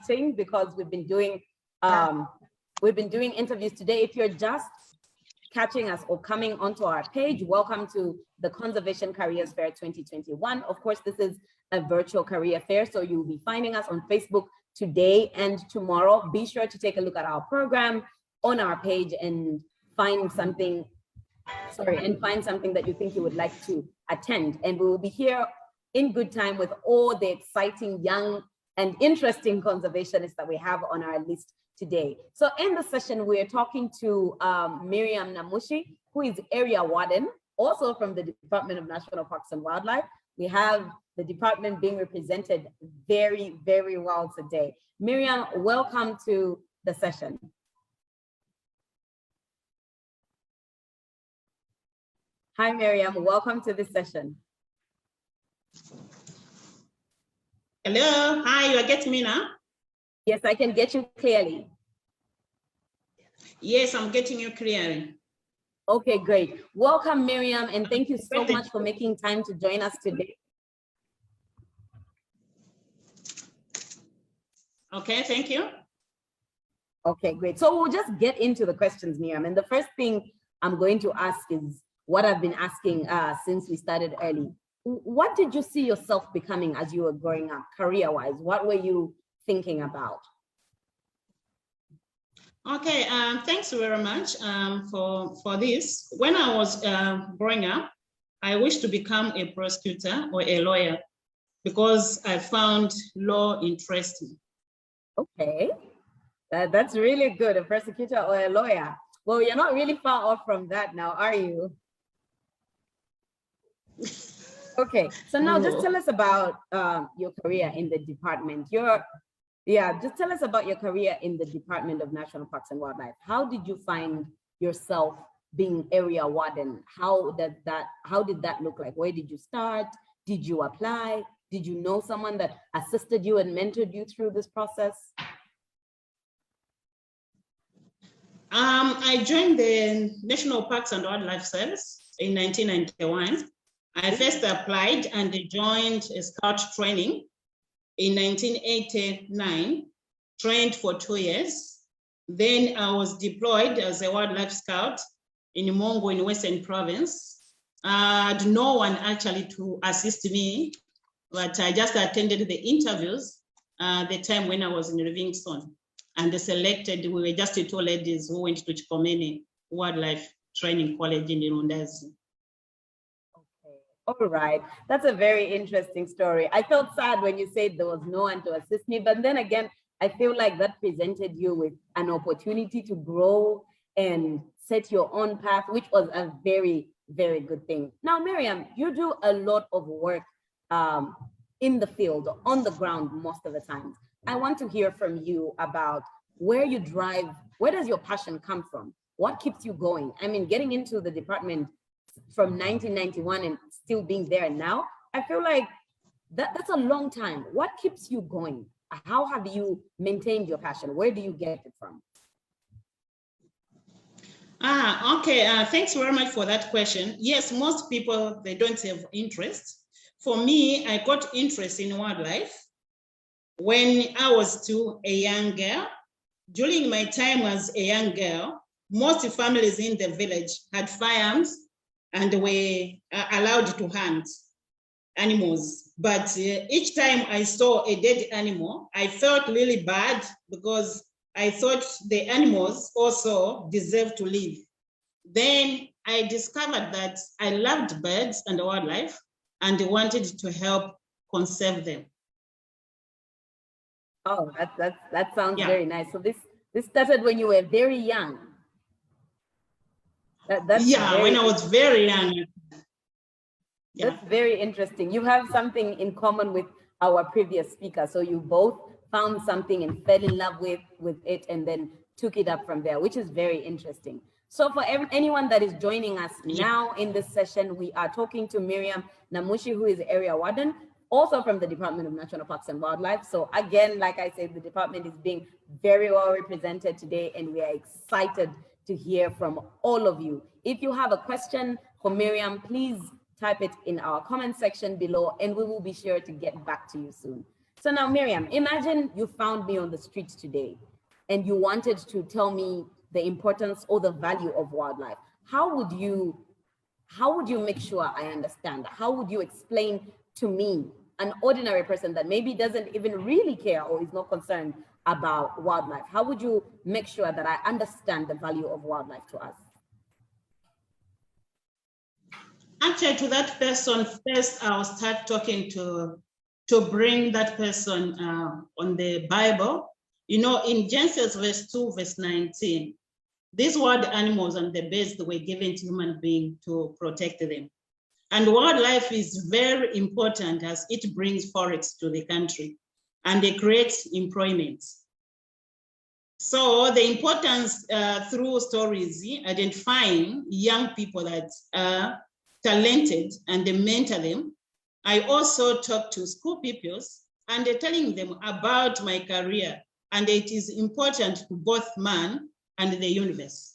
exciting because we've been doing interviews today. If you're just catching us or coming onto our page, welcome to the Conservation Careers Fair 2021. Of course, this is a virtual career fair, so you'll be finding us on Facebook today and tomorrow. Be sure to take a look at our program on our page and find something that you think you would like to attend. And we will be here in good time with all the exciting, young, and interesting conservationists that we have on our list today. So in the session, we're talking to Miriam Namushi, who is area warden, also from the Department of National Parks and Wildlife. We have the department being represented very, very well today. Miriam, welcome to the session. Hi, Miriam, welcome to this session. Hello, hi, you get me now? Yes, I can get you clearly. Yes, I'm getting you clearly. Okay, great. Welcome, Miriam, and thank you so much for making time to join us today. Okay, thank you. Okay, great. So we'll just get into the questions, Miriam. And the first thing I'm going to ask is what I've been asking since we started early. What did you see yourself becoming as you were growing up, career-wise? What were you thinking about? Okay, thanks very much for this. When I was growing up, I wished to become a prosecutor or a lawyer because I found law interesting. Okay, that's really good, a prosecutor or a lawyer. Well, you're not really far off from that now, are you? Okay, so now just tell us about your career in the department. Just tell us about your career in the Department of National Parks and Wildlife. How did you find yourself being area warden? How did that look like? Where did you start? Did you apply? Did you know someone that assisted you and mentored you through this process? I joined the National Parks and Wildlife Service in 1991. I first applied and joined a scout training in 1989, trained for 2 years. Then I was deployed as a wildlife scout in Mongo in Western Province. I had no one actually to assist me, but I just attended the interviews the time when I was in Livingstone. And they selected, we were just 2 ladies who went to Chikomene Wildlife Training College in Irundazi. All right, that's a very interesting story. I felt sad when you said there was no one to assist me, but then again, I feel like that presented you with an opportunity to grow and set your own path, which was a very, very good thing. Now, Miriam, you do a lot of work in the field, on the ground most of the time. I want to hear from you about where you drive, where does your passion come from? What keeps you going? I mean, getting into the department from 1991 and still being there now, I feel like that's a long time. What keeps you going? How have you maintained your passion? Where do you get it from? Okay, thanks very much for that question. Yes, most people, they don't have interest. For me, I got interest in wildlife when I was still a young girl. During my time as a young girl, most families in the village had firearms and were allowed to hunt animals. But each time I saw a dead animal, I felt really bad because I thought the animals also deserve to live. Then I discovered that I loved birds and wildlife and wanted to help conserve them. Oh, that sounds very nice. So this started when you were very young. When I was very young. That's very interesting. You have something in common with our previous speaker. So you both found something and fell in love with it and then took it up from there, which is very interesting. So for anyone that is joining us now in this session, we are talking to Miriam Namushi, who is area warden, also from the Department of National Parks and Wildlife. So again, like I said, the department is being very well represented today, and we are excited to hear from all of you. If you have a question for Miriam, please type it in our comment section below, and we will be sure to get back to you soon. So now, Miriam, imagine you found me on the streets today and you wanted to tell me the importance or the value of wildlife. How would you make sure I understand? How would you explain to me, an ordinary person that maybe doesn't even really care or is not concerned about wildlife? How would you make sure that I understand the value of wildlife to us? Actually, to that person, first I'll start talking to bring that person on the Bible. You know, in Genesis verse 2, verse 19, these were the animals and the birds that were given to human beings to protect them. And wildlife is very important as it brings forex to the country and it creates employment. So the importance through stories, identifying young people that are talented and they mentor them. I also talk to school pupils and they're telling them about my career, and it is important to both man and the universe.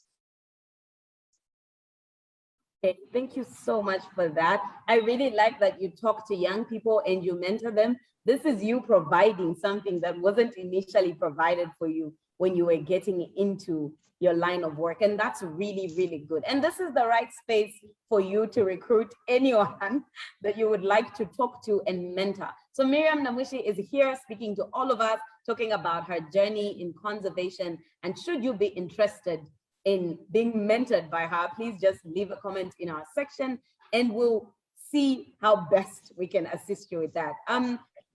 Okay, thank you so much for that. I really like that you talk to young people and you mentor them. This is you providing something that wasn't initially provided for you when you were getting into your line of work. And that's really, really good. And this is the right space for you to recruit anyone that you would like to talk to and mentor. So Miriam Namushi is here speaking to all of us, talking about her journey in conservation. And should you be interested in being mentored by her, please just leave a comment in our section and we'll see how best we can assist you with that.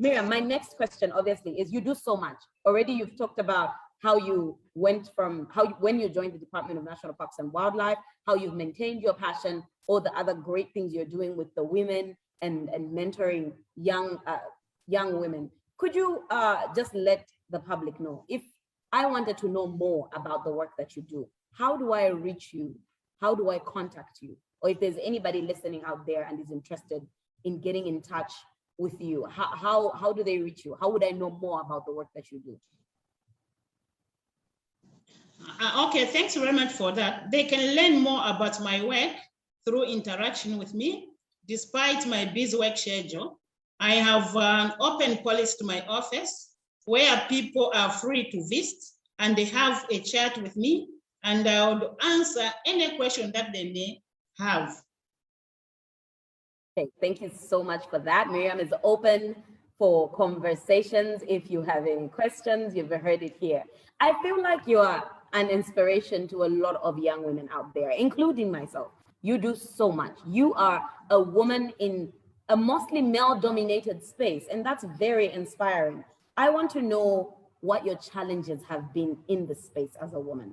Miriam, my next question obviously is, you do so much. Already you've talked about how you went from when you joined the Department of National Parks and Wildlife, how you've maintained your passion, all the other great things you're doing with the women and mentoring young women. Could you just let the public know, if I wanted to know more about the work that you do, how do I reach you? How do I contact you? Or if there's anybody listening out there and is interested in getting in touch with you, how do they reach you? How would I know more about the work that you do? Okay, thanks very much for that. They can learn more about my work through interaction with me. Despite my busy work schedule, I have an open policy to my office where people are free to visit and they have a chat with me, and I would answer any question that they may have. Okay, thank you so much for that. Miriam is open for conversations. If you have any questions, you've heard it here. I feel like you are an inspiration to a lot of young women out there, including myself. You do so much. You are a woman in a mostly male-dominated space, and that's very inspiring. I want to know what your challenges have been in this space as a woman.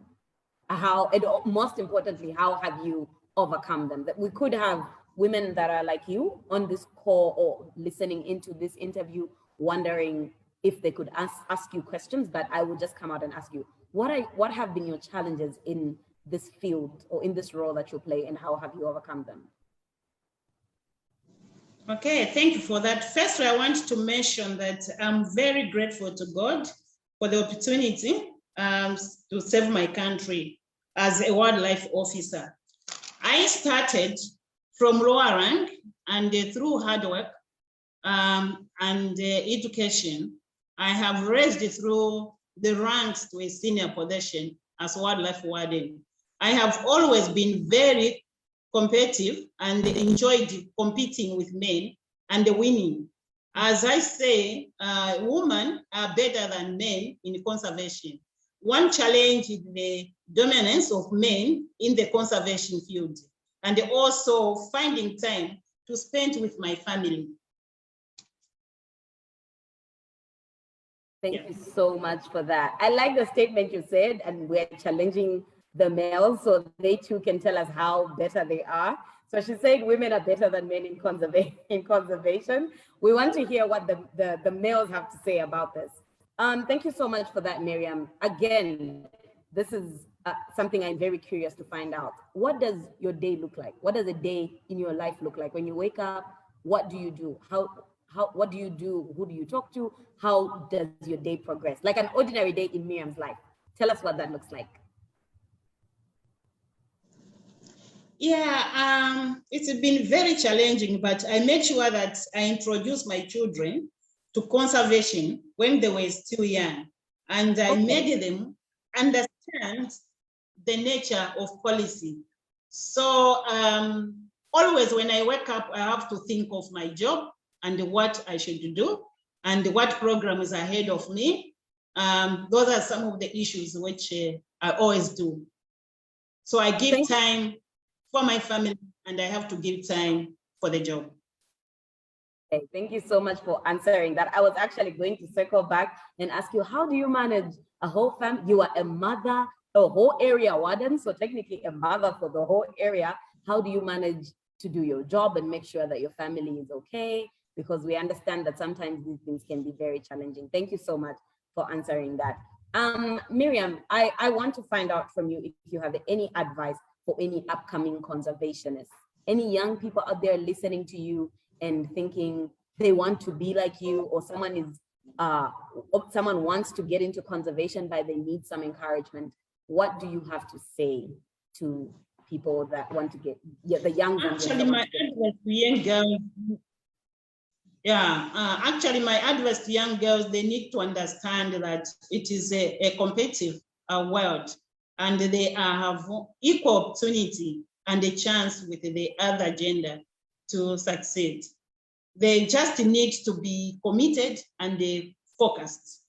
Most importantly, how have you overcome them? That we could have women that are like you on this call or listening into this interview, wondering if they could ask you questions, but I will just come out and ask you, what have been your challenges in this field or in this role that you play, and how have you overcome them? Okay, thank you for that. First, I want to mention that I'm very grateful to God for the opportunity to serve my country as a wildlife officer. I started from lower rank, and through hard work and education, I have raised through the ranks to a senior position as wildlife warden. I have always been very competitive and enjoyed competing with men and winning. As I say, women are better than men in conservation. One challenge is the dominance of men in the conservation field, and also finding time to spend with my family. Thank you so much for that. I like the statement you said, and we're challenging the males so they too can tell us how better they are. So she said women are better than men in conservation. We want to hear what the males have to say about this. Thank you so much for that, Miriam. Again, this is something I'm very curious to find out. What does your day look like? What does a day in your life look like? When you wake up, what do you do? What do you do? Who do you talk to? How does your day progress? Like an ordinary day in Miriam's life. Tell us what that looks like. Yeah, it's been very challenging, but I make sure that I introduce my children to conservation when they were still young. And I made them understand the nature of policy. So always when I wake up, I have to think of my job and what I should do and what program is ahead of me. Those are some of the issues which I always do. So I give time for my family and I have to give time for the job. Okay, thank you so much for answering that. I was actually going to circle back and ask you, how do you manage a whole family? You are a mother, a whole area warden, so technically a mother for the whole area. How do you manage to do your job and make sure that your family is okay? Because we understand that sometimes these things can be very challenging. Thank you so much for answering that. Miriam, I want to find out from you if you have any advice for any upcoming conservationists, any young people out there listening to you and thinking they want to be like you, or someone wants to get into conservation but they need some encouragement. What do you have to say to people that want to get, the young ones? Actually, my advice to young girls, actually my advice to young girls, they need to understand that it is a competitive world and they have equal opportunity and a chance with the other gender to succeed. They just need to be committed and focused.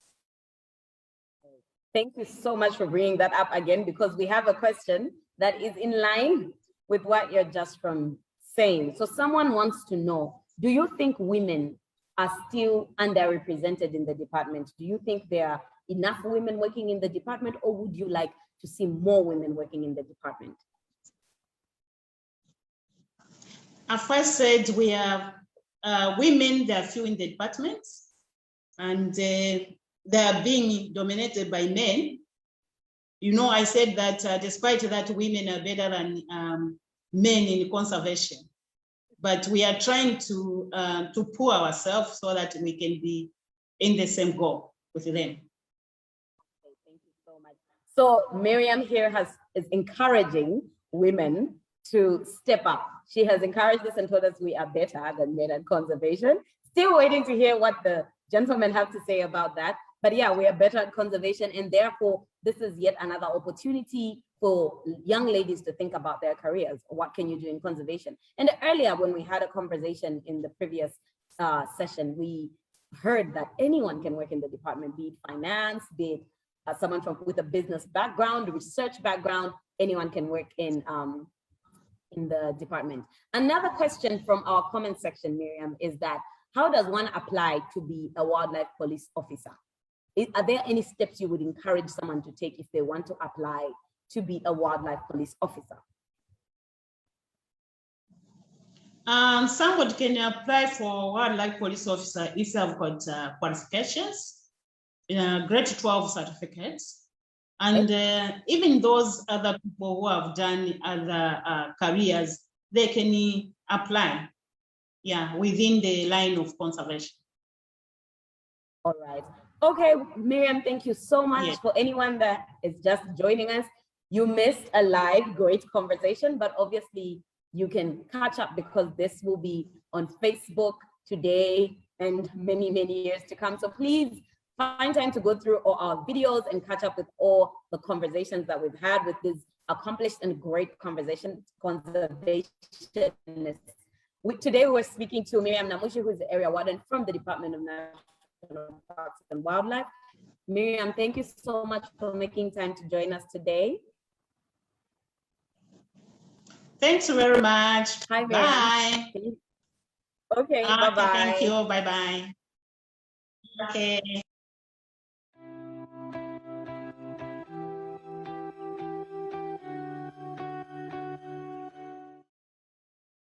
Thank you so much for bringing that up again, because we have a question that is in line with what you're just from saying. So someone wants to know, do you think women are still underrepresented in the department? Do you think there are enough women working in the department, or would you like to see more women working in the department? As I said, we have women, there are few in the department, and they are being dominated by men. You know, I said that despite that, women are better than men in conservation, but we are trying to pull ourselves so that we can be in the same goal with them. Okay, thank you so much. So Miriam here is encouraging women to step up. She has encouraged us and told us we are better than men at conservation. Still waiting to hear what the gentlemen have to say about that. But yeah, we are better at conservation, and therefore this is yet another opportunity for young ladies to think about their careers. What can you do in conservation? And earlier when we had a conversation in the previous session, we heard that anyone can work in the department, be it finance, be it someone with a business background, research background, anyone can work in the department. Another question from our comment section, Miriam, is that how does one apply to be a wildlife police officer? Are there any steps you would encourage someone to take if they want to apply to be a wildlife police officer? Somebody can apply for wildlife police officer if you have got qualifications, grade 12 certificates, and even those other people who have done other careers, they can apply, within the line of conservation. All right. Okay, Miriam, thank you so much. For anyone that is just joining us, you missed a live great conversation, but obviously you can catch up because this will be on Facebook today and many, many years to come. So please find time to go through all our videos and catch up with all the conversations that we've had with these accomplished and great conversationists. Today we're speaking to Miriam Namushi, who is the area warden from the Department of National Parks and Wildlife. Miriam, thank you so much for making time to join us today. Thanks very much. Hi, Miriam. Bye. Okay, bye-bye. Thank you. Bye-bye. Okay.